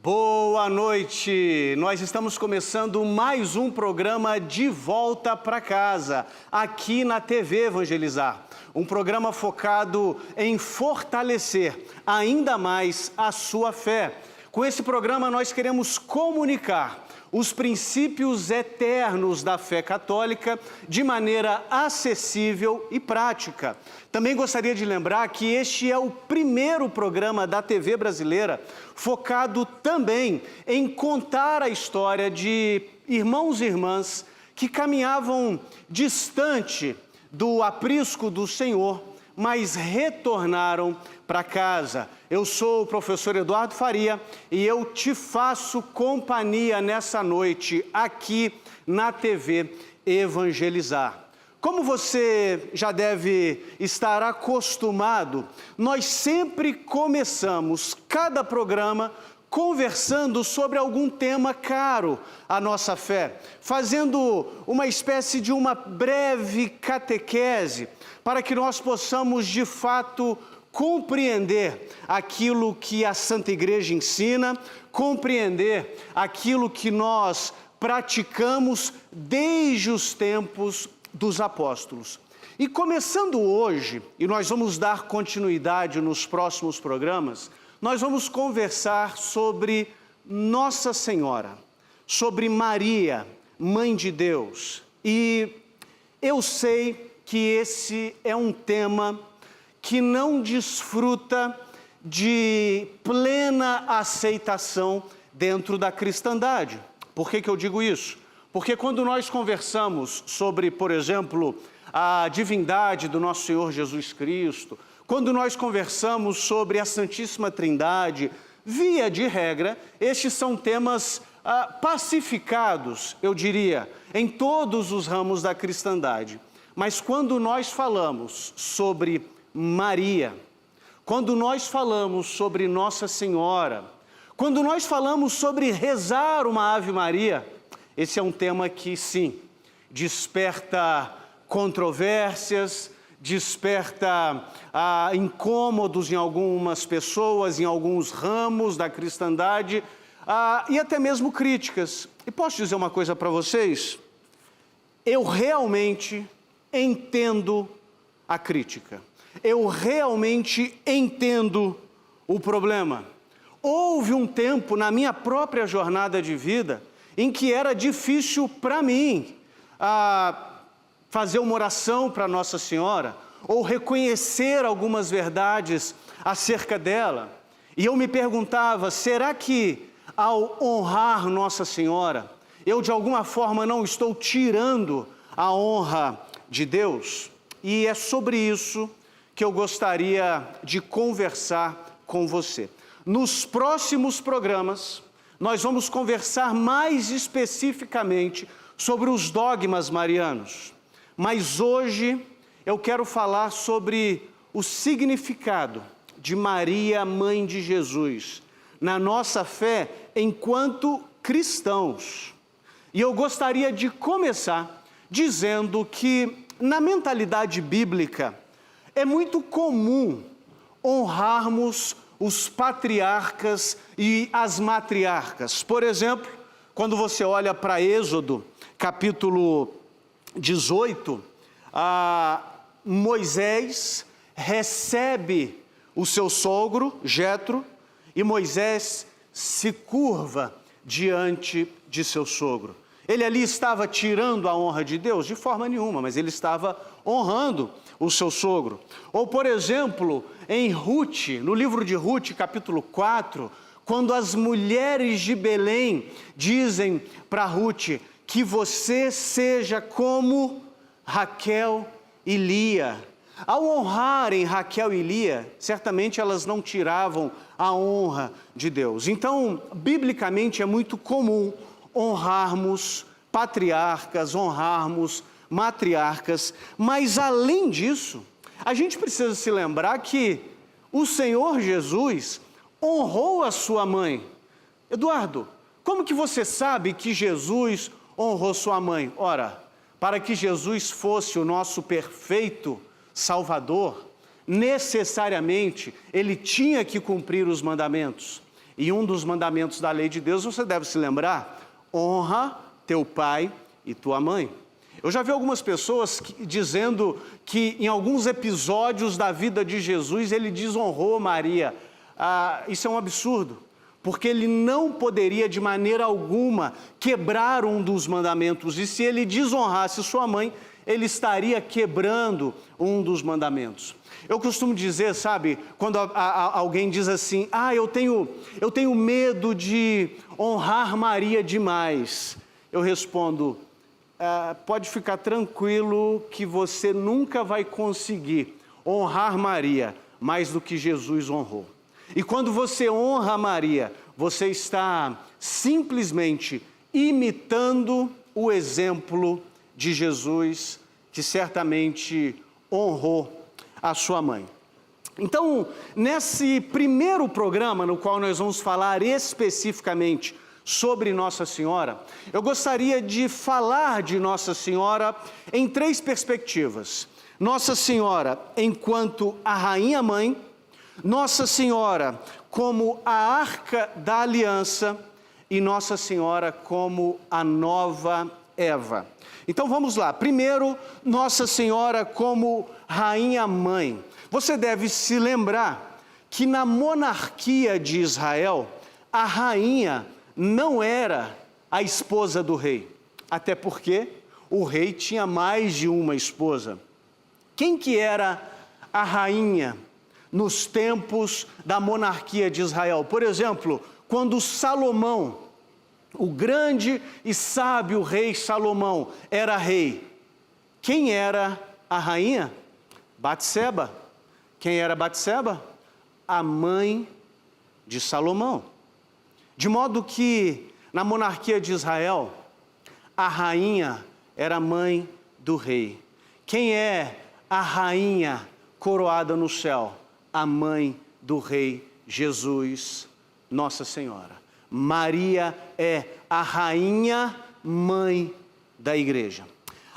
Boa noite! Nós estamos começando mais um programa De Volta para Casa, aqui na TV Evangelizar. Um programa focado em fortalecer ainda mais a sua fé. Com esse programa nós queremos comunicar os princípios eternos da fé católica de maneira acessível e prática. Também gostaria de lembrar que este é o primeiro programa da TV brasileira focado também em contar a história de irmãos e irmãs que caminhavam distante do aprisco do Senhor, mas retornaram para casa. Eu sou o professor Eduardo Faria e eu te faço companhia nessa noite aqui na TV Evangelizar. Como você já deve estar acostumado, nós sempre começamos cada programa conversando sobre algum tema caro à nossa fé, fazendo uma espécie de uma breve catequese para que nós possamos de fato compreender aquilo que a Santa Igreja ensina, compreender aquilo que nós praticamos desde os tempos dos apóstolos. E começando hoje, e nós vamos dar continuidade nos próximos programas, nós vamos conversar sobre Nossa Senhora, sobre Maria, Mãe de Deus. E eu sei que esse é um tema que não desfruta de plena aceitação dentro da cristandade. Por que eu digo isso? Porque quando nós conversamos sobre, por exemplo, a divindade do nosso Senhor Jesus Cristo, quando nós conversamos sobre a Santíssima Trindade, via de regra, estes são temas pacificados, eu diria, em todos os ramos da cristandade. Mas quando nós falamos sobre Maria, quando nós falamos sobre Nossa Senhora, quando nós falamos sobre rezar uma Ave Maria, esse é um tema que, sim, desperta controvérsias, desperta incômodos em algumas pessoas, em alguns ramos da cristandade, e até mesmo críticas. E posso dizer uma coisa para vocês? Eu realmente entendo a crítica. Eu realmente entendo o problema. Houve um tempo na minha própria jornada de vida em que era difícil para mim fazer uma oração para Nossa Senhora ou reconhecer algumas verdades acerca dela. E eu me perguntava, será que ao honrar Nossa Senhora, eu de alguma forma não estou tirando a honra de Deus? E é sobre isso que eu gostaria de conversar com você. Nos próximos programas, nós vamos conversar mais especificamente sobre os dogmas marianos. Mas hoje eu quero falar sobre o significado de Maria, Mãe de Jesus, na nossa fé enquanto cristãos. E eu gostaria de começar dizendo que, na mentalidade bíblica, é muito comum honrarmos os patriarcas e as matriarcas. Por exemplo, quando você olha para Êxodo, capítulo 18, Moisés recebe o seu sogro, Jetro, e Moisés se curva diante de seu sogro. Ele ali estava tirando a honra de Deus? De forma nenhuma, mas ele estava honrando o seu sogro. Ou, por exemplo, em Ruth, no livro de Ruth, capítulo 4, quando as mulheres de Belém dizem para Ruth que você seja como Raquel e Lia. Ao honrarem Raquel e Lia, certamente elas não tiravam a honra de Deus. Então, biblicamente é muito comum honrarmos patriarcas, honrarmos matriarcas, mas além disso, a gente precisa se lembrar que o Senhor Jesus honrou a sua mãe. Eduardo, como que você sabe que Jesus honrou sua mãe? Ora, para que Jesus fosse o nosso perfeito Salvador, necessariamente ele tinha que cumprir os mandamentos. E um dos mandamentos da lei de Deus, você deve se lembrar, honra teu pai e tua mãe. Eu já vi algumas pessoas dizendo que em alguns episódios da vida de Jesus, ele desonrou Maria. Isso é um absurdo, porque ele não poderia de maneira alguma quebrar um dos mandamentos. E se ele desonrasse sua mãe, ele estaria quebrando um dos mandamentos. Eu costumo dizer, sabe, quando alguém diz assim, eu tenho medo de honrar Maria demais. Eu respondo, pode ficar tranquilo que você nunca vai conseguir honrar Maria mais do que Jesus honrou. E quando você honra Maria, você está simplesmente imitando o exemplo de Jesus, que certamente honrou a sua mãe. Então, nesse primeiro programa, no qual nós vamos falar especificamente sobre Nossa Senhora, eu gostaria de falar de Nossa Senhora em 3 perspectivas. Nossa Senhora enquanto a Rainha Mãe, Nossa Senhora como a Arca da Aliança e Nossa Senhora como a nova Eva. Então vamos lá. Primeiro, Nossa Senhora como Rainha Mãe. Você deve se lembrar que na monarquia de Israel, a rainha não era a esposa do rei. Até porque o rei tinha mais de uma esposa. Quem que era a rainha nos tempos da monarquia de Israel? Por exemplo, quando Salomão, o grande e sábio rei Salomão, era rei, quem era a rainha? Batseba. Quem era Batseba? A mãe de Salomão. De modo que, na monarquia de Israel, a rainha era mãe do rei. Quem é a rainha coroada no céu? A mãe do rei Jesus, Nossa Senhora. Maria é a rainha mãe da igreja.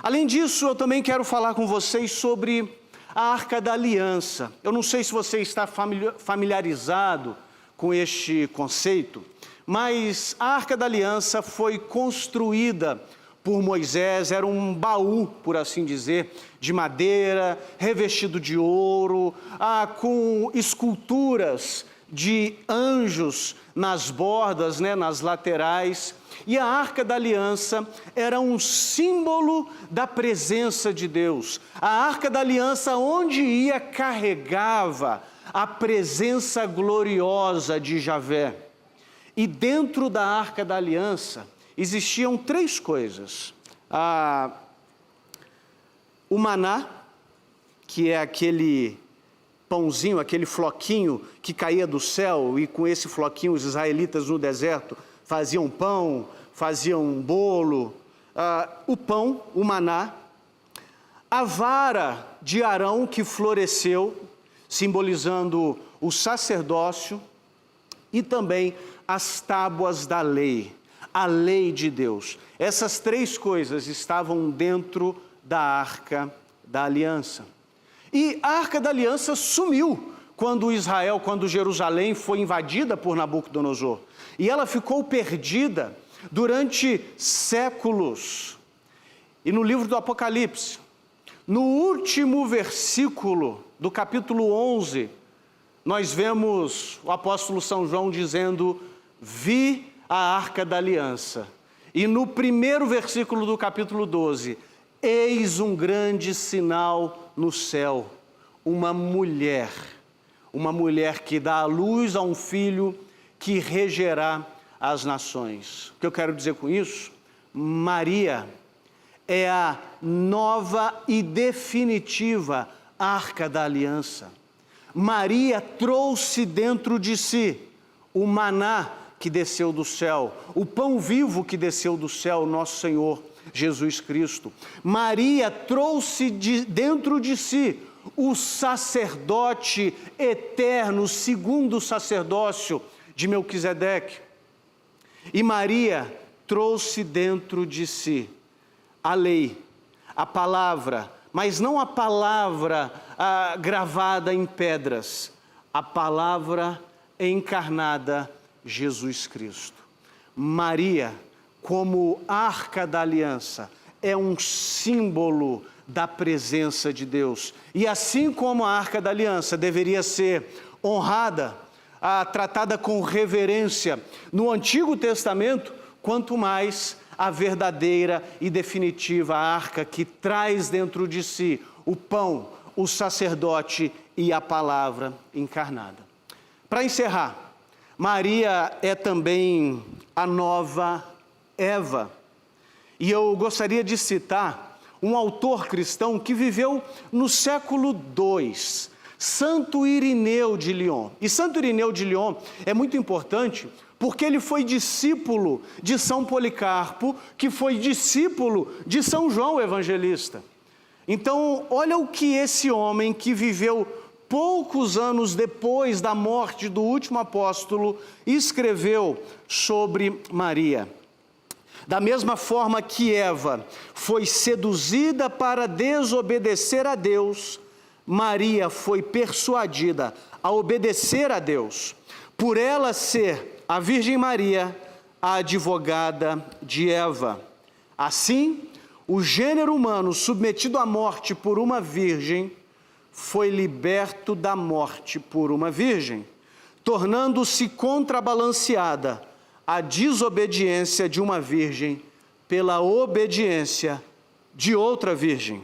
Além disso, eu também quero falar com vocês sobre a Arca da Aliança. Eu não sei se você está familiarizado com este conceito, mas a Arca da Aliança foi construída por Moisés, era um baú, por assim dizer, de madeira, revestido de ouro, com esculturas de anjos nas bordas, nas laterais. E a Arca da Aliança era um símbolo da presença de Deus. A Arca da Aliança, onde ia, carregava a presença gloriosa de Javé. E dentro da Arca da Aliança existiam 3 coisas. O maná, que é aquele pãozinho, aquele floquinho que caía do céu, e com esse floquinho os israelitas no deserto faziam pão, faziam bolo. O pão, o maná. A vara de Arão que floresceu, simbolizando o sacerdócio, e também as tábuas da lei, a lei de Deus. Essas 3 coisas estavam dentro da Arca da Aliança. E a Arca da Aliança sumiu quando Jerusalém foi invadida por Nabucodonosor. E ela ficou perdida durante séculos. E no livro do Apocalipse, no último versículo do capítulo 11, nós vemos o apóstolo São João dizendo: vi a Arca da Aliança. E no primeiro versículo do capítulo 12, eis um grande sinal no céu, uma mulher que dá à luz a um filho que regerá as nações. O que eu quero dizer com isso? Maria é a nova e definitiva Arca da Aliança. Maria trouxe dentro de si o maná que desceu do céu, o pão vivo que desceu do céu, nosso Senhor Jesus Cristo. Maria trouxe dentro de si o sacerdote eterno, segundo o sacerdócio de Melquisedeque. E Maria trouxe dentro de si a lei, a palavra, mas não a palavra gravada em pedras, a palavra encarnada Jesus Cristo. Maria, como arca da aliança, é um símbolo da presença de Deus. E assim como a arca da aliança deveria ser honrada, tratada com reverência no Antigo Testamento, quanto mais a verdadeira e definitiva arca que traz dentro de si o pão, o sacerdote e a palavra encarnada. Para encerrar, Maria é também a nova Eva. E eu gostaria de citar um autor cristão que viveu no século II, Santo Irineu de Lyon. E Santo Irineu de Lyon é muito importante porque ele foi discípulo de São Policarpo, que foi discípulo de São João Evangelista. Então, olha o que esse homem que viveu poucos anos depois da morte do último apóstolo escreveu sobre Maria. Da mesma forma que Eva foi seduzida para desobedecer a Deus, Maria foi persuadida a obedecer a Deus, por ela ser a Virgem Maria a advogada de Eva. Assim, o gênero humano submetido à morte por uma virgem foi liberto da morte por uma virgem, tornando-se contrabalanceada a desobediência de uma virgem pela obediência de outra virgem.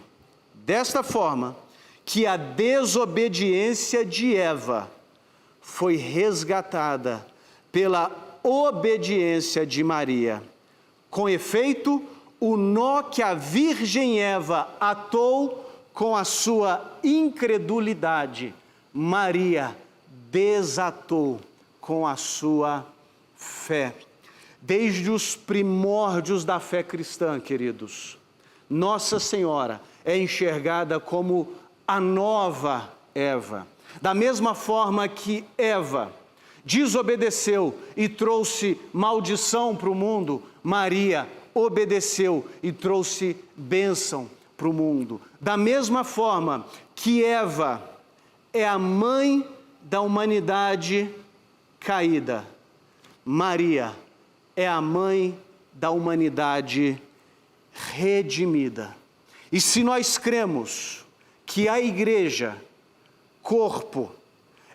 Desta forma, que a desobediência de Eva foi resgatada pela obediência de Maria. Com efeito, o nó que a Virgem Eva atou com a sua incredulidade, Maria desatou com a sua fé. Desde os primórdios da fé cristã, queridos, Nossa Senhora é enxergada como a nova Eva. Da mesma forma que Eva desobedeceu e trouxe maldição para o mundo, Maria obedeceu e trouxe bênção para o mundo. Da mesma forma que Eva é a mãe da humanidade caída, Maria é a mãe da humanidade redimida. E se nós cremos que a igreja, corpo,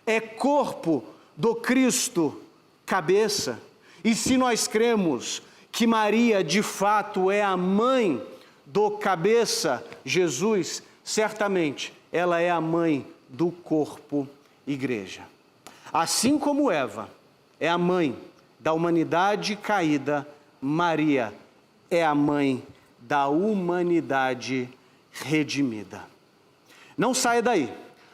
é corpo do Cristo, cabeça, e se nós cremos que Maria de fato é a mãe do cabeça, Jesus, certamente ela é a mãe do corpo, igreja. Assim como Eva é a mãe da humanidade caída, Maria é a mãe da humanidade redimida. Não saia daí.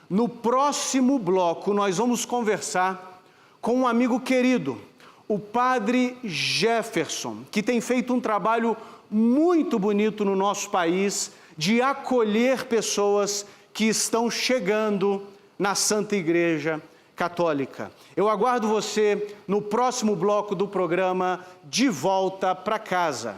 No próximo bloco nós vamos conversar com um amigo querido, o Padre Jefferson, que tem feito um trabalho muito bonito no nosso país de acolher pessoas que estão chegando na Santa Igreja Católica. Eu aguardo você no próximo bloco do programa De Volta para Casa.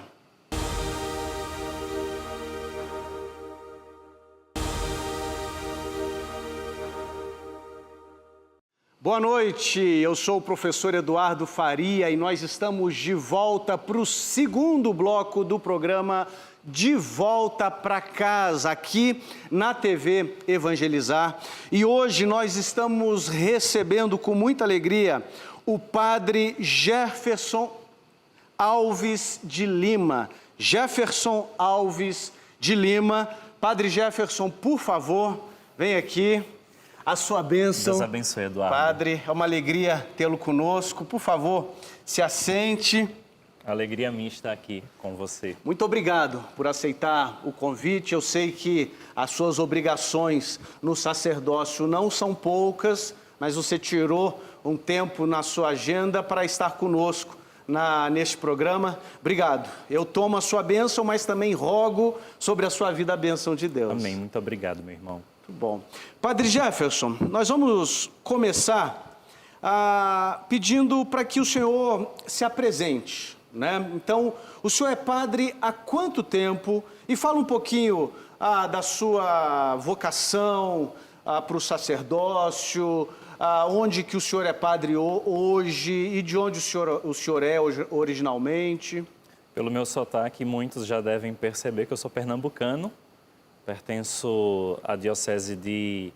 Boa noite, eu sou o professor Eduardo Faria e nós estamos de volta para o segundo bloco do programa De Volta para Casa, aqui na TV Evangelizar. E hoje nós estamos recebendo com muita alegria o Padre Jefferson Alves de Lima. Jefferson Alves de Lima. Padre Jefferson, por favor, vem aqui. A sua bênção. Deus abençoe, Eduardo. Padre, é uma alegria tê-lo conosco. Por favor, se assente. Alegria minha estar aqui com você. Muito obrigado por aceitar o convite. Eu sei que as suas obrigações no sacerdócio não são poucas, mas você tirou um tempo na sua agenda para estar conosco neste programa. Obrigado. Eu tomo a sua bênção, mas também rogo sobre a sua vida a bênção de Deus. Amém. Muito obrigado, meu irmão. Muito bom. Padre Jefferson, nós vamos começar pedindo para que o senhor se apresente, né? Então, o senhor é padre há quanto tempo? E fala um pouquinho da sua vocação para o sacerdócio, onde que o senhor é padre hoje e de onde o senhor é originalmente? Pelo meu sotaque, muitos já devem perceber que eu sou pernambucano, pertenço à diocese de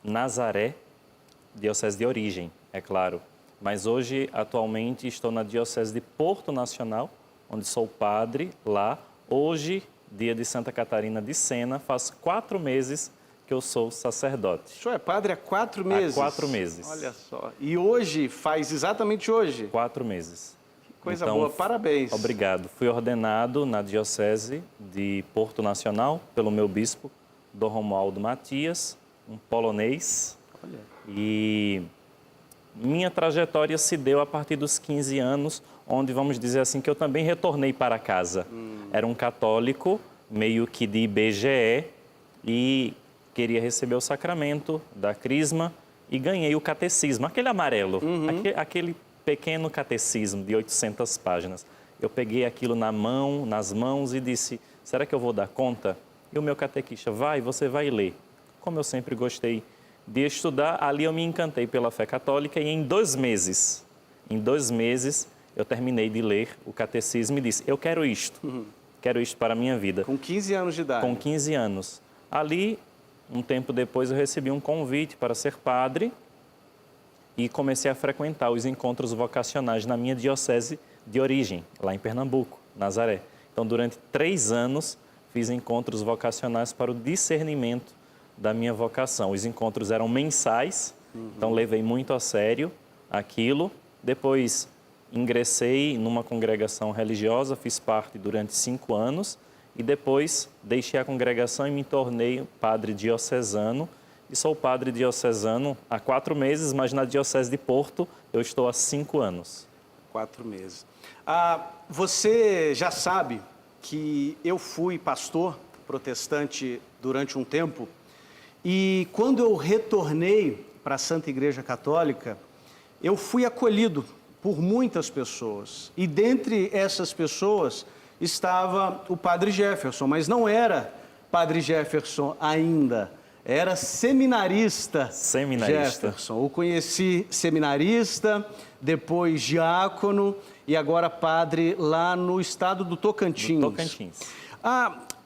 Nazaré, diocese de origem, é claro. Mas hoje, atualmente, estou na diocese de Porto Nacional, onde sou padre lá. Hoje, dia de Santa Catarina de Sena, faz 4 meses que eu sou sacerdote. O senhor é padre há 4 meses? Há 4 meses. Olha só. E hoje, faz exatamente hoje? 4 meses. Que coisa boa, parabéns. Obrigado. Fui ordenado na diocese de Porto Nacional pelo meu bispo, Dom Romualdo Matias, um polonês. Olha. E minha trajetória se deu a partir dos 15 anos, onde, vamos dizer assim, que eu também retornei para casa. Era um católico, meio que de IBGE, e queria receber o sacramento da crisma e ganhei o catecismo, aquele amarelo, aquele pequeno catecismo de 800 páginas. Eu peguei aquilo nas mãos e disse, será que eu vou dar conta? E o meu catequista, você vai ler. Como eu sempre gostei de estudar, ali eu me encantei pela fé católica e em 2 meses, eu terminei de ler o catecismo e disse, eu quero isto para a minha vida. Com 15 anos de idade? Com 15 anos. Ali, um tempo depois, eu recebi um convite para ser padre e comecei a frequentar os encontros vocacionais na minha diocese de origem, lá em Pernambuco, Nazaré. Então, durante 3 anos, fiz encontros vocacionais para o discernimento da minha vocação. Os encontros eram mensais, então levei muito a sério aquilo. Depois ingressei numa congregação religiosa, fiz parte durante 5 anos e depois deixei a congregação e me tornei padre diocesano. E sou padre diocesano há 4 meses, mas na diocese de Porto eu estou há 5 anos. 4 meses. Você já sabe que eu fui pastor protestante durante um tempo e quando eu retornei para a Santa Igreja Católica, eu fui acolhido por muitas pessoas. E dentre essas pessoas estava o padre Jefferson, mas não era padre Jefferson ainda, era seminarista. Jefferson. O conheci seminarista, depois diácono e agora padre lá no estado do Tocantins.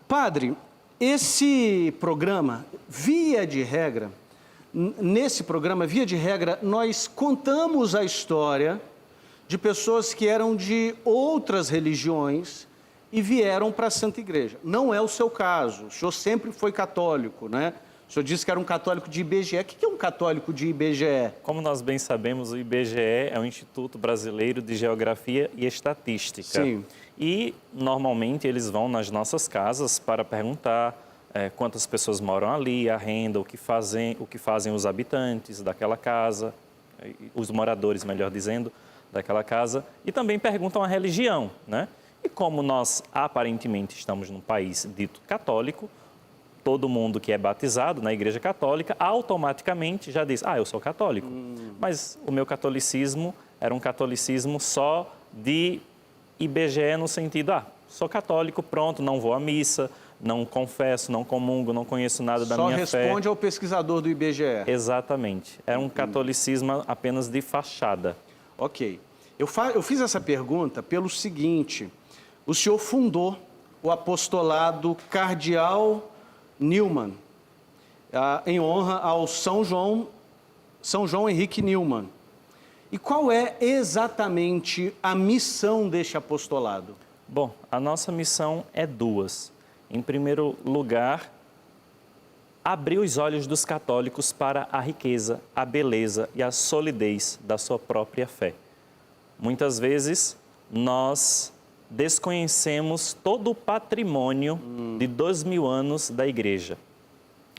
Padre, esse programa, via de regra, nós contamos a história de pessoas que eram de outras religiões e vieram para a Santa Igreja. Não é o seu caso, o senhor sempre foi católico, né? O senhor disse que era um católico de IBGE. O que é um católico de IBGE? Como nós bem sabemos, o IBGE é o Instituto Brasileiro de Geografia e Estatística. Sim. E, normalmente, eles vão nas nossas casas para perguntar quantas pessoas moram ali, a renda, o que fazem os habitantes daquela casa, os moradores, melhor dizendo, daquela casa. E também perguntam a religião, né? E como nós, aparentemente, estamos num país dito católico, todo mundo que é batizado na Igreja Católica automaticamente já diz, eu sou católico. Mas o meu catolicismo era um catolicismo só de IBGE no sentido, sou católico, pronto, não vou à missa, não confesso, não comungo, não conheço nada da minha fé. Só responde ao pesquisador do IBGE. Exatamente. Era um catolicismo apenas de fachada. Ok. Eu fiz essa pergunta pelo seguinte, o senhor fundou o apostolado Cardeal Newman, em honra ao São João Henrique Newman. E qual é exatamente a missão deste apostolado? Bom, a nossa missão é 2. Em primeiro lugar, abrir os olhos dos católicos para a riqueza, a beleza e a solidez da sua própria fé. Muitas vezes, nós desconhecemos todo o patrimônio de 2000 anos da Igreja.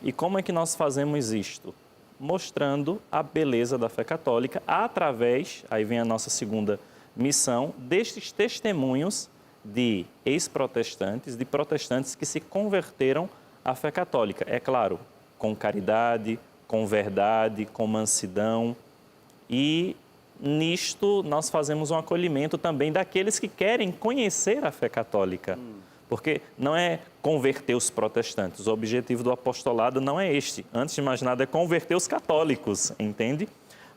E como é que nós fazemos isto? Mostrando a beleza da fé católica através, aí vem a nossa segunda missão, destes testemunhos de ex-protestantes, de protestantes que se converteram à fé católica. É claro, com caridade, com verdade, com mansidão. E nisto nós fazemos um acolhimento também daqueles que querem conhecer a fé católica. Porque não é converter os protestantes, o objetivo do apostolado não é este. Antes de mais nada, é converter os católicos, entende?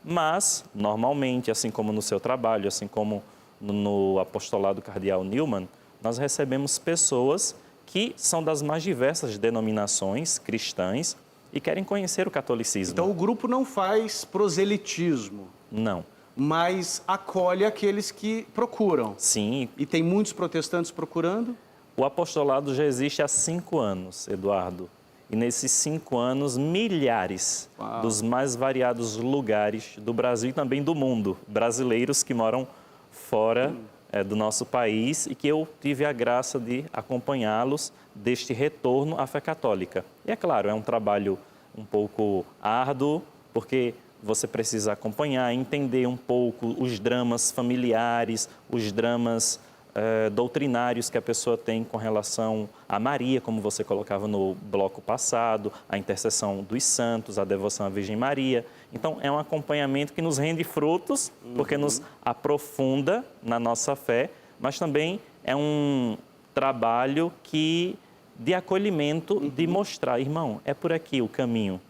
Mas, normalmente, assim como no seu trabalho, assim como no apostolado cardeal Newman, nós recebemos pessoas que são das mais diversas denominações cristãs e querem conhecer o catolicismo. Então o grupo não faz proselitismo, Não. mas acolhe aqueles que procuram. Sim, E tem muitos protestantes procurando? o apostolado já existe há 5 anos, Eduardo. E nesses 5 anos, milhares Uau. dos mais variados lugares do Brasil e também do mundo, brasileiros que moram fora do nosso país e que eu tive a graça de acompanhá-los deste retorno à fé católica. E é claro, é um trabalho um pouco árduo, porque você precisa acompanhar, entender um pouco os dramas familiares, os dramas doutrinários que a pessoa tem com relação a Maria, como você colocava no bloco passado, a intercessão dos santos, a devoção à Virgem Maria. Então, é um acompanhamento que nos rende frutos, porque nos aprofunda na nossa fé, mas também é um trabalho de acolhimento, de mostrar, irmão, é por aqui o caminho,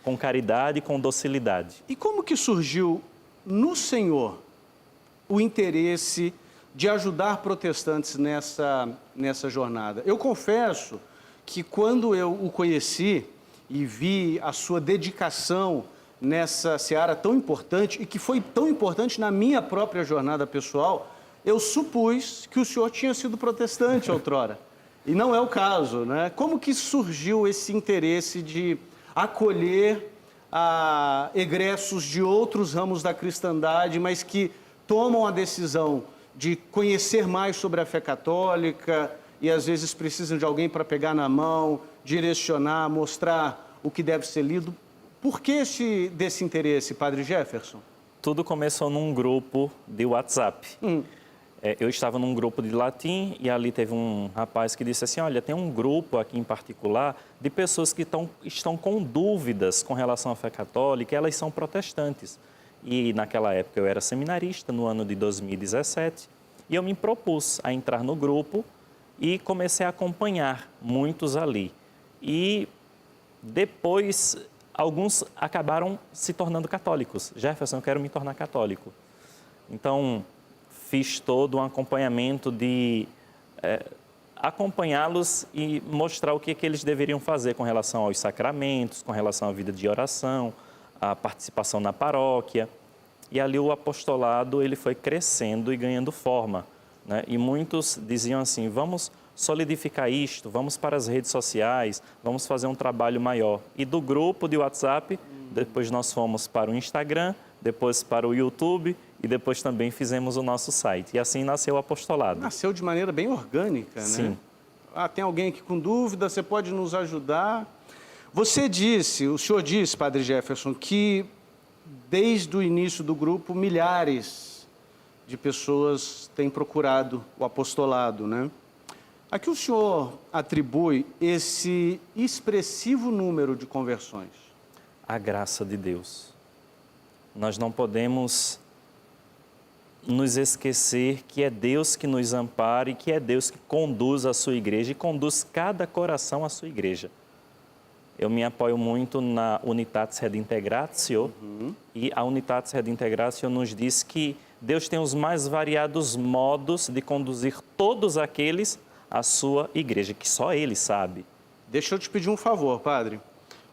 com caridade e com docilidade. E como que surgiu no Senhor o interesse de ajudar protestantes nessa jornada? Eu confesso que quando eu o conheci e vi a sua dedicação nessa seara tão importante, e que foi tão importante na minha própria jornada pessoal, eu supus que o senhor tinha sido protestante outrora. E não é o caso, né? Como que surgiu esse interesse de acolher egressos de outros ramos da cristandade, mas que tomam a decisão de conhecer mais sobre a fé católica e às vezes precisam de alguém para pegar na mão, direcionar, mostrar o que deve ser lido? Por que desse interesse, Padre Jefferson? Tudo começou num grupo de WhatsApp. Eu estava num grupo de latim e ali teve um rapaz que disse assim, olha, tem um grupo aqui em particular de pessoas que estão com dúvidas com relação à fé católica, elas são protestantes. E naquela época eu era seminarista, no ano de 2017, e eu me propus a entrar no grupo e comecei a acompanhar muitos ali. E depois, alguns acabaram se tornando católicos. Jefferson, eu quero me tornar católico. Então, fiz todo um acompanhamento de acompanhá-los e mostrar o que eles deveriam fazer com relação aos sacramentos, com relação à vida de oração, a participação na paróquia. E ali o apostolado ele foi crescendo e ganhando forma, né? E muitos diziam assim, vamos solidificar isto, vamos para as redes sociais, vamos fazer um trabalho maior. E do grupo de WhatsApp, depois nós fomos para o Instagram, depois para o YouTube e depois também fizemos o nosso site. E assim nasceu o apostolado. Nasceu de maneira bem orgânica, né? Sim. Tem alguém aqui com dúvida, você pode nos ajudar? O senhor disse, Padre Jefferson, que desde o início do grupo, milhares de pessoas têm procurado o apostolado, né? A que o senhor atribui esse expressivo número de conversões? A graça de Deus. Nós não podemos nos esquecer que é Deus que nos ampara e que é Deus que conduz a sua igreja e conduz cada coração à sua igreja. Eu me apoio muito na Unitatis Redintegratio e a Unitatis Redintegratio nos diz que Deus tem os mais variados modos de conduzir todos aqueles à sua igreja, que só Ele sabe. Deixa eu te pedir um favor, Padre.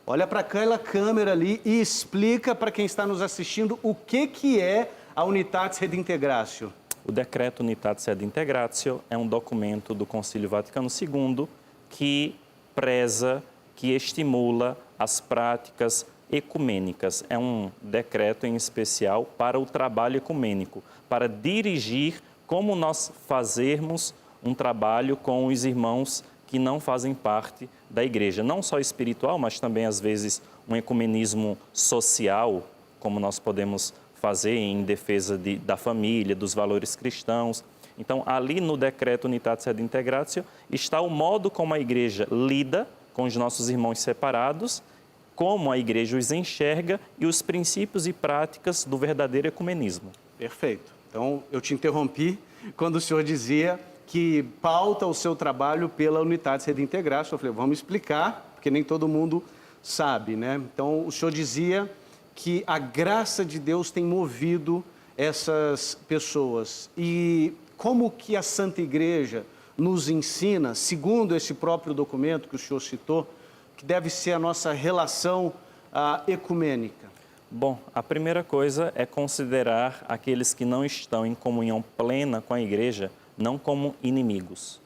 Olha para aquela câmera ali e explica para quem está nos assistindo o que é a Unitatis Redintegratio. O decreto Unitatis Redintegratio é um documento do Concílio Vaticano II que preza, que estimula as práticas ecumênicas. É um decreto em especial para o trabalho ecumênico, para dirigir como nós fazermos um trabalho com os irmãos que não fazem parte da igreja, não só espiritual, mas também às vezes um ecumenismo social, como nós podemos fazer em defesa da família, dos valores cristãos. Então, ali no decreto Unitatis Redintegratio está o modo como a igreja lida com os nossos irmãos separados, como a igreja os enxerga e os princípios e práticas do verdadeiro ecumenismo. Perfeito. Então, eu te interrompi quando o senhor dizia que pauta o seu trabalho pela Unidade Rede Integral. Eu falei, vamos explicar, porque nem todo mundo sabe, né? Então, o senhor dizia que a graça de Deus tem movido essas pessoas. E como que a Santa Igreja nos ensina, segundo esse próprio documento que o senhor citou, que deve ser a nossa relação ecumênica? Bom, a primeira coisa é considerar aqueles que não estão em comunhão plena com a igreja, não como inimigos,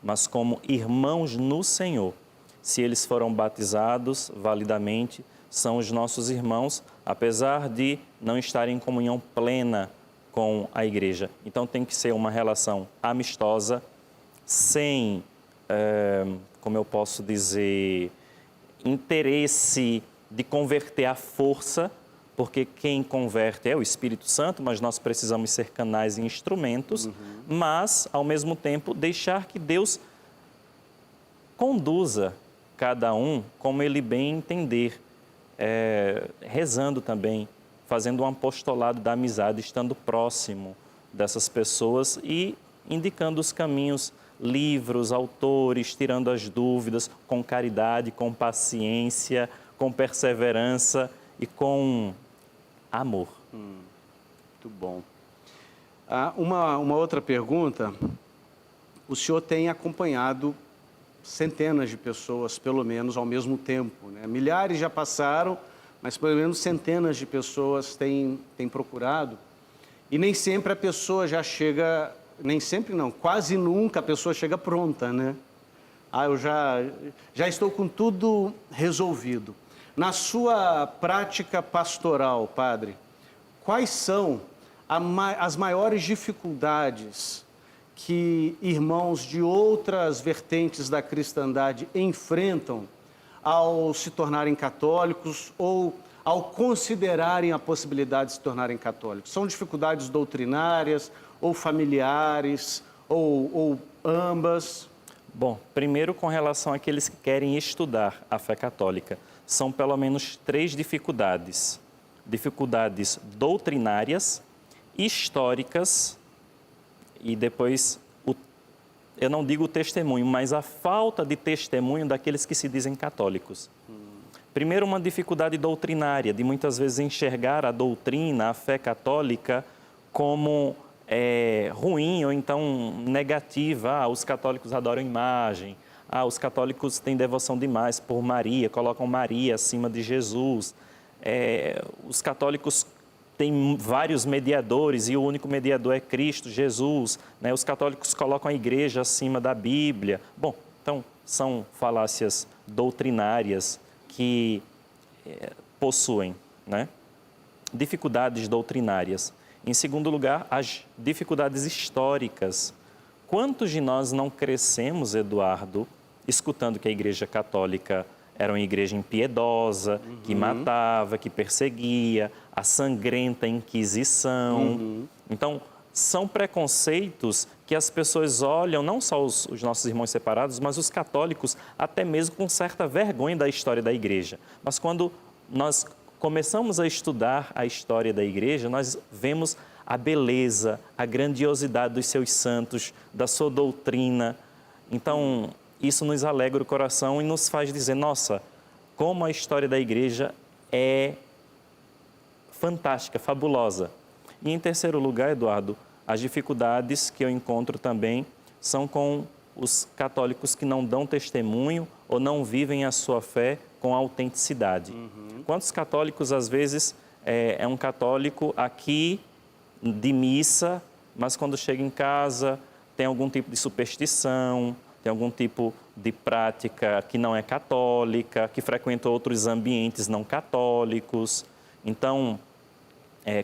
mas como irmãos no Senhor. Se eles foram batizados validamente, são os nossos irmãos, apesar de não estarem em comunhão plena com a igreja. Então tem que ser uma relação amistosa, sem, como eu posso dizer, interesse de converter à força, porque quem converte é o Espírito Santo, mas nós precisamos ser canais e instrumentos, mas, ao mesmo tempo, deixar que Deus conduza cada um como ele bem entender, rezando também, fazendo um apostolado da amizade, estando próximo dessas pessoas e indicando os caminhos, livros, autores, tirando as dúvidas, com caridade, com paciência, com perseverança e com amor. Muito bom. Uma outra pergunta. O senhor tem acompanhado centenas de pessoas, pelo menos, ao mesmo tempo, né? Milhares já passaram, mas pelo menos centenas de pessoas têm procurado. E nem sempre a pessoa já chega, nem sempre não, quase nunca a pessoa chega pronta, né? Eu já estou com tudo resolvido. Na sua prática pastoral, padre, quais são as maiores dificuldades que irmãos de outras vertentes da cristandade enfrentam ao se tornarem católicos ou ao considerarem a possibilidade de se tornarem católicos? São dificuldades doutrinárias ou familiares ou ambas? Bom, primeiro com relação àqueles que querem estudar a fé católica, são pelo menos 3 dificuldades. Dificuldades doutrinárias, históricas e depois, eu não digo o testemunho, mas a falta de testemunho daqueles que se dizem católicos. Primeiro, uma dificuldade doutrinária, de muitas vezes enxergar a doutrina, a fé católica, como ruim ou então negativa. Os católicos adoram imagem, os católicos têm devoção demais por Maria, colocam Maria acima de Jesus. Os católicos têm vários mediadores e o único mediador é Cristo, Jesus. Né? Os católicos colocam a igreja acima da Bíblia. Bom, então são falácias doutrinárias que possuem, né? Dificuldades doutrinárias. Em segundo lugar, as dificuldades históricas. Quantos de nós não crescemos, Eduardo, escutando que a Igreja Católica era uma igreja impiedosa, que matava, que perseguia, a sangrenta Inquisição. Então, são preconceitos que as pessoas olham, não só os nossos irmãos separados, mas os católicos, até mesmo com certa vergonha da história da igreja. Mas quando nós começamos a estudar a história da igreja, nós vemos a beleza, a grandiosidade dos seus santos, da sua doutrina. Então, isso nos alegra o coração e nos faz dizer, nossa, como a história da igreja é fantástica, fabulosa. E em terceiro lugar, Eduardo, as dificuldades que eu encontro também são com os católicos que não dão testemunho ou não vivem a sua fé com autenticidade. Quantos católicos, às vezes, é um católico aqui de missa, mas quando chega em casa tem algum tipo de superstição, tem algum tipo de prática que não é católica, que frequenta outros ambientes não católicos. Então,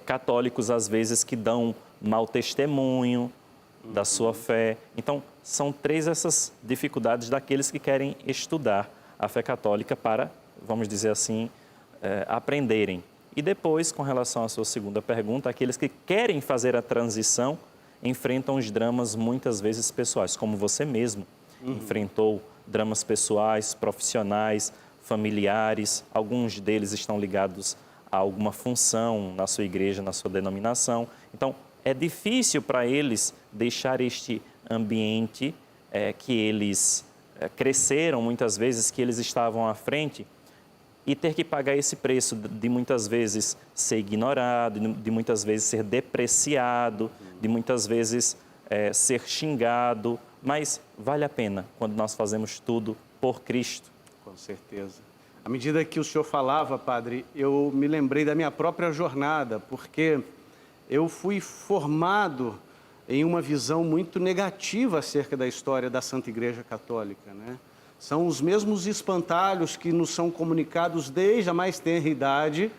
católicos, às vezes, que dão mau testemunho da sua fé. Então, são 3 essas dificuldades daqueles que querem estudar a fé católica para, vamos dizer assim, aprenderem. E depois, com relação à sua segunda pergunta, aqueles que querem fazer a transição enfrentam os dramas muitas vezes pessoais, como você mesmo enfrentou dramas pessoais, profissionais, familiares. Alguns deles estão ligados a alguma função na sua igreja, na sua denominação. Então, é difícil para eles deixar este ambiente que eles cresceram, muitas vezes, que eles estavam à frente, e ter que pagar esse preço de muitas vezes ser ignorado, de muitas vezes ser depreciado, de muitas vezes ser xingado, mas vale a pena quando nós fazemos tudo por Cristo. Com certeza. À medida que o senhor falava, padre, eu me lembrei da minha própria jornada, porque eu fui formado em uma visão muito negativa acerca da história da Santa Igreja Católica, né? São os mesmos espantalhos que nos são comunicados desde a mais tenra idade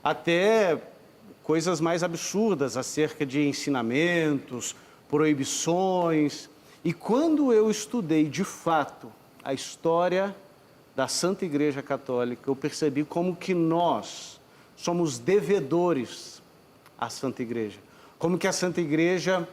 até coisas mais absurdas acerca de ensinamentos, proibições. E quando eu estudei de fato a história da Santa Igreja Católica, eu percebi como que nós somos devedores à Santa Igreja. Como que a Santa Igreja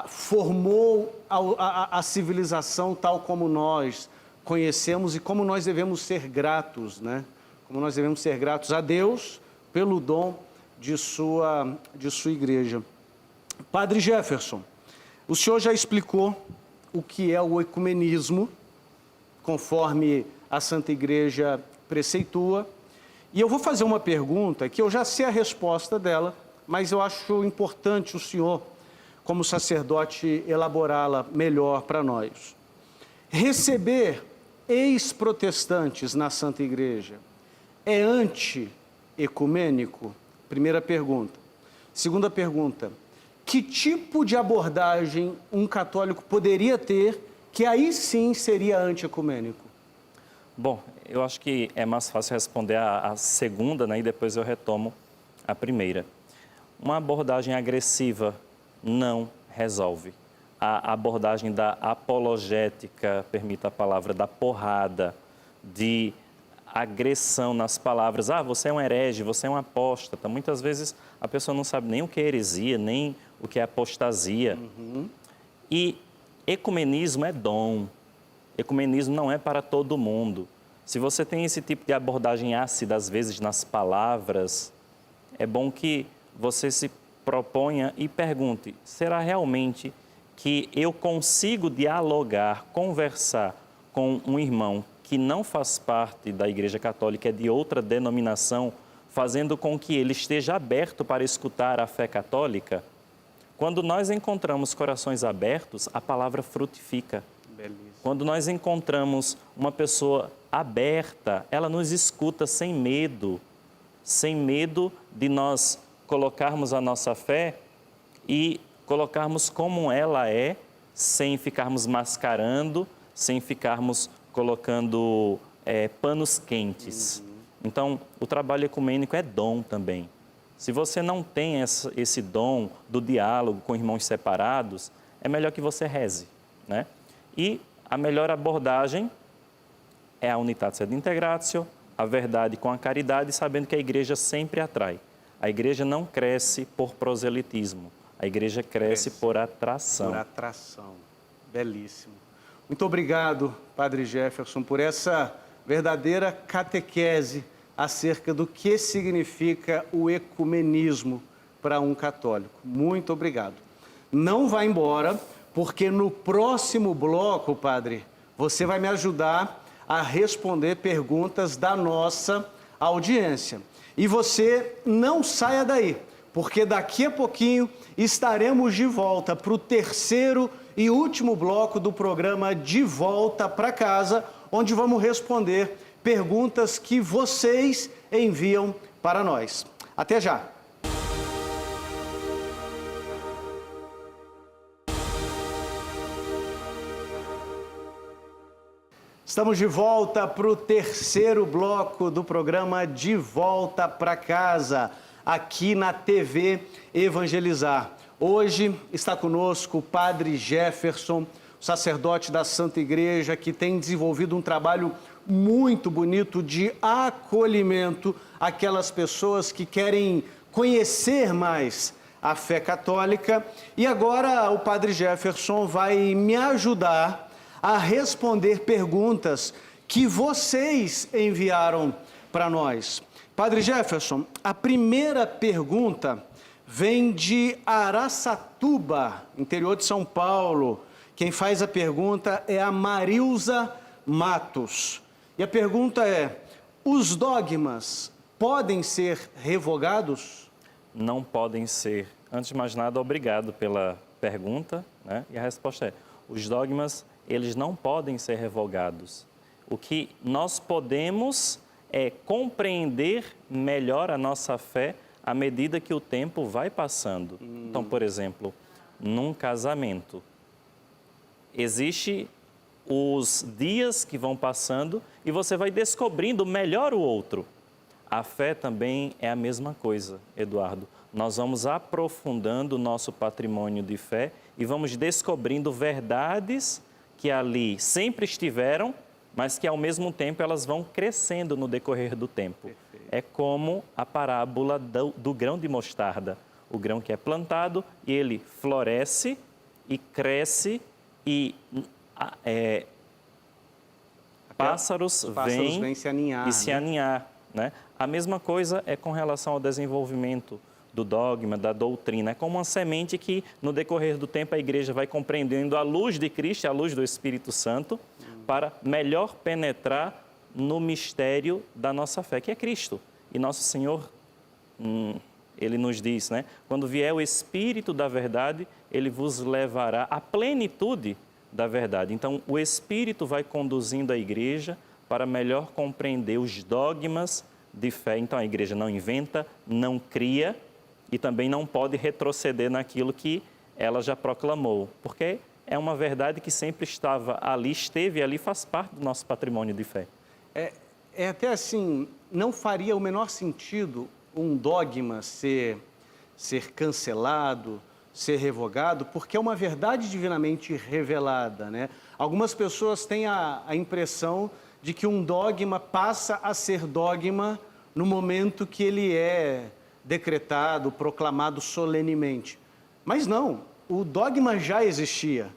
formou a civilização tal como nós conhecemos e como nós devemos ser gratos, né? Como nós devemos ser gratos a Deus pelo dom de sua igreja. Padre Jefferson, o senhor já explicou o que é o ecumenismo, conforme a Santa Igreja preceitua. E eu vou fazer uma pergunta que eu já sei a resposta dela, mas eu acho importante o senhor, como sacerdote, elaborá-la melhor para nós. Receber ex-protestantes na Santa Igreja é anti-ecumênico? Primeira pergunta. Segunda pergunta, que tipo de abordagem um católico poderia ter que aí sim seria anti-ecumênico? Bom, eu acho que é mais fácil responder a segunda, né, e depois eu retomo a primeira. Uma abordagem agressiva não resolve. A abordagem da apologética, permita a palavra, da porrada, de agressão nas palavras. Ah, você é um herege, você é um apóstata. Muitas vezes a pessoa não sabe nem o que é heresia, nem o que é apostasia. E ecumenismo é dom. Ecumenismo não é para todo mundo. Se você tem esse tipo de abordagem ácida, às vezes, nas palavras, é bom que você se proponha e pergunte, será realmente que eu consigo dialogar, conversar com um irmão que não faz parte da Igreja Católica, é de outra denominação, fazendo com que ele esteja aberto para escutar a fé católica? Quando nós encontramos corações abertos, a palavra frutifica. Belíssimo. Quando nós encontramos uma pessoa aberta, ela nos escuta sem medo de nós colocarmos a nossa fé e colocarmos como ela é, sem ficarmos mascarando, sem ficarmos colocando panos quentes. Então, o trabalho ecumênico é dom também. Se você não tem esse dom do diálogo com irmãos separados, é melhor que você reze, né? E a melhor abordagem é a unitate sed integratio, a verdade com a caridade, sabendo que a igreja sempre atrai. A igreja não cresce por proselitismo, a igreja cresce por atração. Por atração. Belíssimo. Muito obrigado, Padre Jefferson, por essa verdadeira catequese acerca do que significa o ecumenismo para um católico. Muito obrigado. Não vá embora, porque no próximo bloco, Padre, você vai me ajudar a responder perguntas da nossa audiência. E você não saia daí, porque daqui a pouquinho estaremos de volta para o terceiro e último bloco do programa De Volta para Casa, onde vamos responder perguntas que vocês enviam para nós. Até já! Estamos de volta para o terceiro bloco do programa De Volta para Casa, aqui na TV Evangelizar. Hoje está conosco o Padre Jefferson, sacerdote da Santa Igreja, que tem desenvolvido um trabalho muito bonito de acolhimento àquelas pessoas que querem conhecer mais a fé católica. E agora o Padre Jefferson vai me ajudar a responder perguntas que vocês enviaram para nós. Padre Jefferson, a primeira pergunta vem de Araçatuba, interior de São Paulo, Quem faz a pergunta é a Marilza Matos. E a pergunta é: os dogmas podem ser revogados? Não podem ser. Antes de mais nada, obrigado pela pergunta, né? E a resposta é: os dogmas, eles não podem ser revogados. O que nós podemos é compreender melhor a nossa fé à medida que o tempo vai passando. Então, por exemplo, num casamento, existe os dias que vão passando e você vai descobrindo melhor o outro. A fé também é a mesma coisa, Eduardo. Nós vamos aprofundando o nosso patrimônio de fé e vamos descobrindo verdades que ali sempre estiveram, mas que ao mesmo tempo elas vão crescendo no decorrer do tempo. Perfeito. É como a parábola do grão de mostarda. O grão que é plantado e ele floresce e cresce e pássaros vêm se aninhar, e se aninhar, né? A mesma coisa é com relação ao desenvolvimento do dogma, da doutrina. É como uma semente que, no decorrer do tempo, a igreja vai compreendendo a luz de Cristo, a luz do Espírito Santo, para melhor penetrar no mistério da nossa fé, que é Cristo. E nosso Senhor, Ele nos diz, né? Quando vier o Espírito da verdade, Ele vos levará à plenitude da verdade. Então, o Espírito vai conduzindo a igreja para melhor compreender os dogmas de fé. Então, a igreja não inventa, não cria e também não pode retroceder naquilo que ela já proclamou, porque é uma verdade que sempre estava ali, esteve ali, faz parte do nosso patrimônio de fé. É até assim, não faria o menor sentido um dogma ser cancelado, ser revogado, porque é uma verdade divinamente revelada, né? Algumas pessoas têm a impressão de que um dogma passa a ser dogma no momento que ele é decretado, proclamado solenemente. Mas não, o dogma já existia.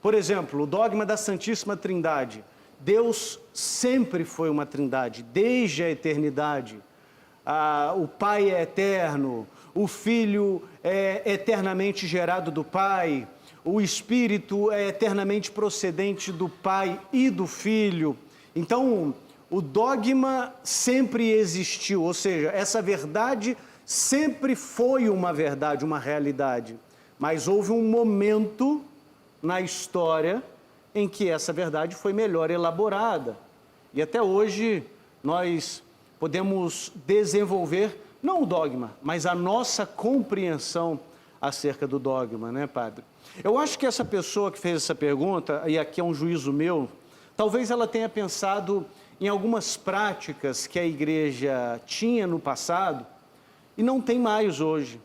Por exemplo, o dogma da Santíssima Trindade. Deus sempre foi uma trindade, desde a eternidade. O Pai é eterno, o Filho é eternamente gerado do Pai, o Espírito é eternamente procedente do Pai e do Filho. Então, o dogma sempre existiu, ou seja, essa verdade sempre foi uma verdade, uma realidade. Mas houve um momento na história em que essa verdade foi melhor elaborada. E até hoje nós podemos desenvolver, não o dogma, mas a nossa compreensão acerca do dogma, né, padre? Eu acho que essa pessoa que fez essa pergunta, e aqui é um juízo meu, talvez ela tenha pensado em algumas práticas que a igreja tinha no passado e não tem mais hoje.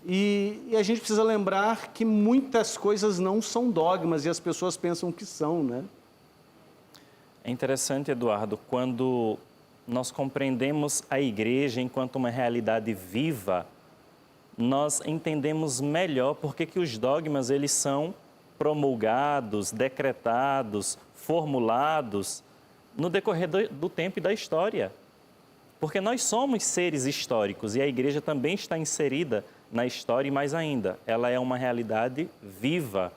E a gente precisa lembrar que muitas coisas não são dogmas e as pessoas pensam que são, né? É interessante, Eduardo, quando nós compreendemos a igreja enquanto uma realidade viva, nós entendemos melhor porque que os dogmas eles são promulgados, decretados, formulados no decorrer do tempo e da história. Porque nós somos seres históricos e a igreja também está inserida na história e mais ainda, ela é uma realidade viva.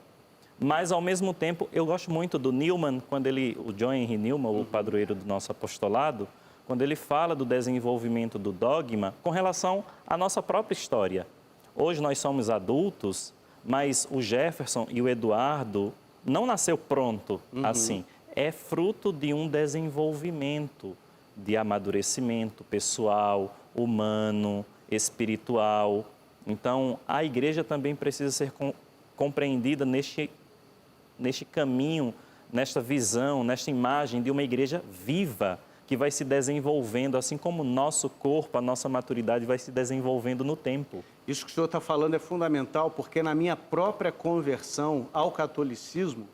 Mas, ao mesmo tempo, eu gosto muito do Newman, quando o John Henry Newman, o padroeiro do nosso apostolado, quando ele fala do desenvolvimento do dogma com relação à nossa própria história. Hoje nós somos adultos, mas o Jefferson e o Eduardo não nasceu pronto assim. É fruto de um desenvolvimento, de amadurecimento pessoal, humano, espiritual. Então, a igreja também precisa ser compreendida neste caminho, nesta visão, nesta imagem de uma igreja viva, que vai se desenvolvendo, assim como o nosso corpo, a nossa maturidade vai se desenvolvendo no tempo. Isso que o senhor está falando é fundamental, porque na minha própria conversão ao catolicismo,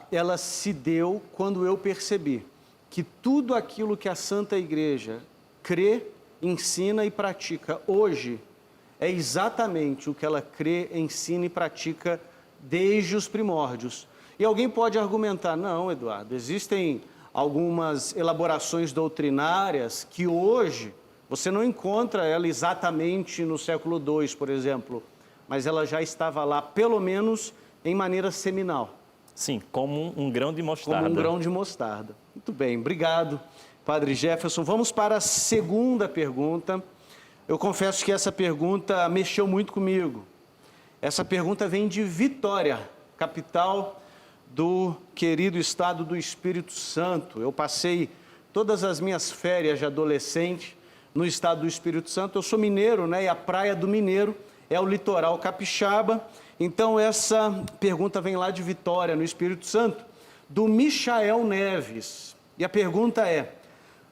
ela se deu quando eu percebi que tudo aquilo que a Santa Igreja crê, ensina e pratica hoje é exatamente o que ela crê, ensina e pratica desde os primórdios. E alguém pode argumentar, não, Eduardo, existem algumas elaborações doutrinárias que hoje você não encontra ela exatamente no século II, por exemplo, mas ela já estava lá pelo menos em maneira seminal. Sim, como um grão de mostarda. Como um grão de mostarda. Muito bem, obrigado, Padre Jefferson. Vamos para a segunda pergunta. Eu confesso que essa pergunta mexeu muito comigo. Essa pergunta vem de Vitória, capital do querido estado do Espírito Santo. Eu passei todas as minhas férias de adolescente no estado do Espírito Santo. Eu sou mineiro, né? E a Praia do Mineiro é o litoral capixaba. Então, essa pergunta vem lá de Vitória, no Espírito Santo, do Michael Neves. E a pergunta é,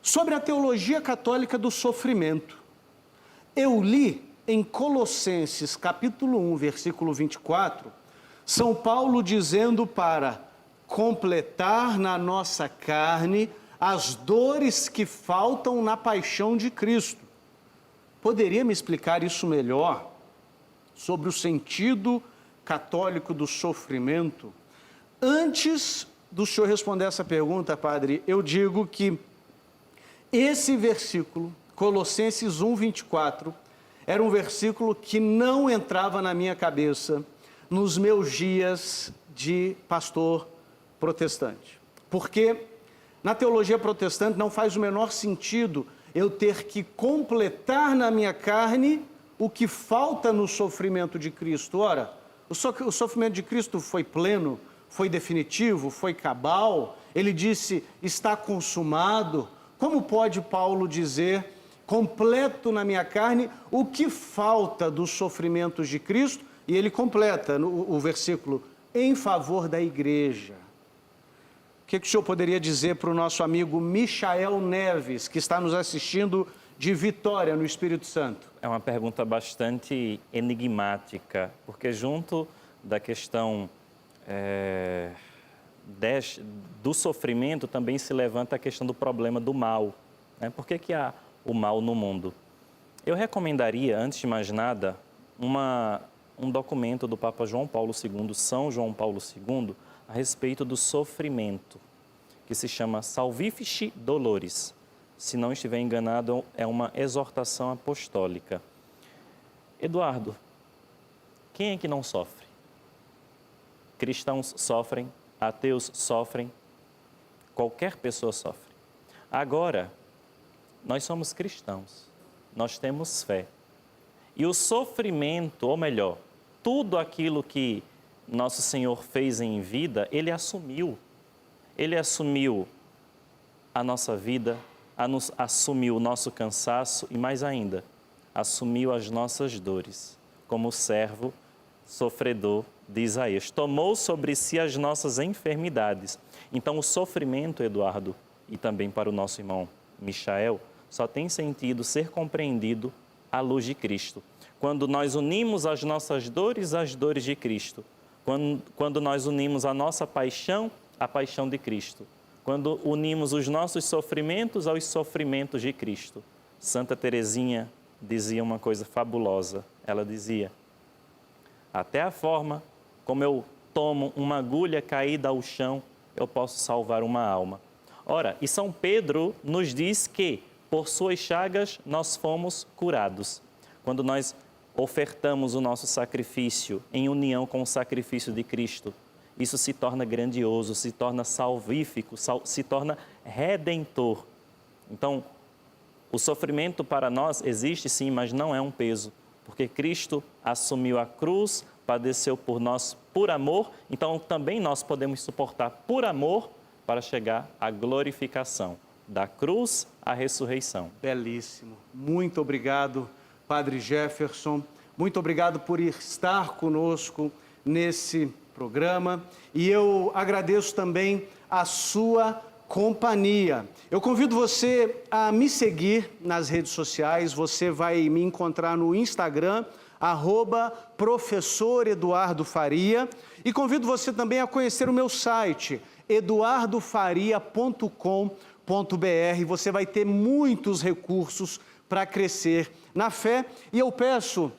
sobre a teologia católica do sofrimento. Eu li em Colossenses, capítulo 1, versículo 24, São Paulo dizendo para completar na nossa carne as dores que faltam na paixão de Cristo. Poderia me explicar isso melhor? Sobre o sentido católico do sofrimento? Antes do senhor responder essa pergunta, padre, eu digo que esse versículo, Colossenses 1, 24, era um versículo que não entrava na minha cabeça nos meus dias de pastor protestante. Porque na teologia protestante não faz o menor sentido eu ter que completar na minha carne o que falta no sofrimento de Cristo. Ora, o sofrimento de Cristo foi pleno, foi definitivo, foi cabal. Ele disse, está consumado. Como pode Paulo dizer, completo na minha carne, o que falta dos sofrimentos de Cristo? E ele completa o versículo, em favor da igreja. O que o senhor poderia dizer para o nosso amigo Michael Neves, que está nos assistindo de Vitória, no Espírito Santo? É uma pergunta bastante enigmática, porque junto da questão do sofrimento também se levanta a questão do problema do mal. Né? Por que há o mal no mundo? Eu recomendaria, antes de mais nada, um documento do Papa João Paulo II, São João Paulo II, a respeito do sofrimento, que se chama Salvifici Doloris. Se não estiver enganado, é uma exortação apostólica. Eduardo, quem é que não sofre? Cristãos sofrem, ateus sofrem, qualquer pessoa sofre. Agora, nós somos cristãos, nós temos fé. E o sofrimento, ou melhor, tudo aquilo que nosso Senhor fez em vida, Ele assumiu. Ele assumiu a nossa vida, assumiu o nosso cansaço e, mais ainda, assumiu as nossas dores, como servo sofredor de Isaías. Tomou sobre si as nossas enfermidades. Então, o sofrimento, Eduardo, e também para o nosso irmão Michael, só tem sentido ser compreendido à luz de Cristo. Quando nós unimos as nossas dores às dores de Cristo, quando nós unimos a nossa paixão à paixão de Cristo, quando unimos os nossos sofrimentos aos sofrimentos de Cristo. Santa Teresinha dizia uma coisa fabulosa. Ela dizia, até a forma como eu tomo uma agulha caída ao chão, eu posso salvar uma alma. Ora, e São Pedro nos diz que, por suas chagas, nós fomos curados. Quando nós ofertamos o nosso sacrifício em união com o sacrifício de Cristo, isso se torna grandioso, se torna salvífico, se torna redentor. Então, o sofrimento para nós existe sim, mas não é um peso, porque Cristo assumiu a cruz, padeceu por nós por amor, então também nós podemos suportar por amor para chegar à glorificação, da cruz à ressurreição. Belíssimo. Muito obrigado, Padre Jefferson. Muito obrigado por estar conosco nesse programa. E eu agradeço também a sua companhia. Eu convido você a me seguir nas redes sociais. Você vai me encontrar no Instagram, @Professor Eduardo Faria. E convido você também a conhecer o meu site, eduardofaria.com.br. Você vai ter muitos recursos para crescer na fé. E eu peço,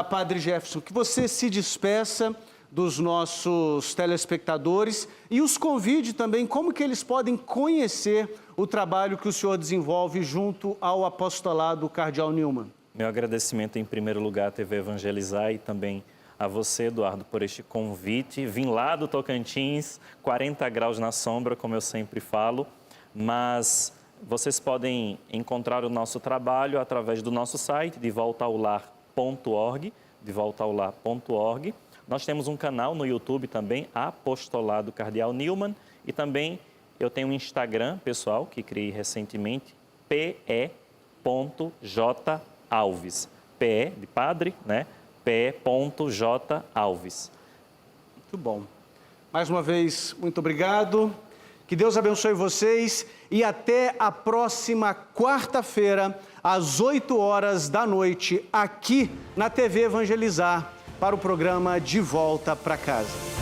Padre Jefferson, que você se despeça dos nossos telespectadores e os convide também como que eles podem conhecer o trabalho que o senhor desenvolve junto ao apostolado Cardeal Newman. Meu agradecimento em primeiro lugar à TV Evangelizar e também a você, Eduardo, por este convite. Vim lá do Tocantins, 40 graus na sombra, como eu sempre falo, mas vocês podem encontrar o nosso trabalho através do nosso site, devoltaolar.org, devoltaolar.org. Nós temos um canal no YouTube também, Apostolado Cardeal Newman, e também eu tenho um Instagram pessoal que criei recentemente, pe.jalves. PE de padre, né? pe.jalves. Muito bom. Mais uma vez, muito obrigado. Que Deus abençoe vocês e até a próxima quarta-feira, às 8 horas da noite, aqui na TV Evangelizar, para o programa De Volta para Casa.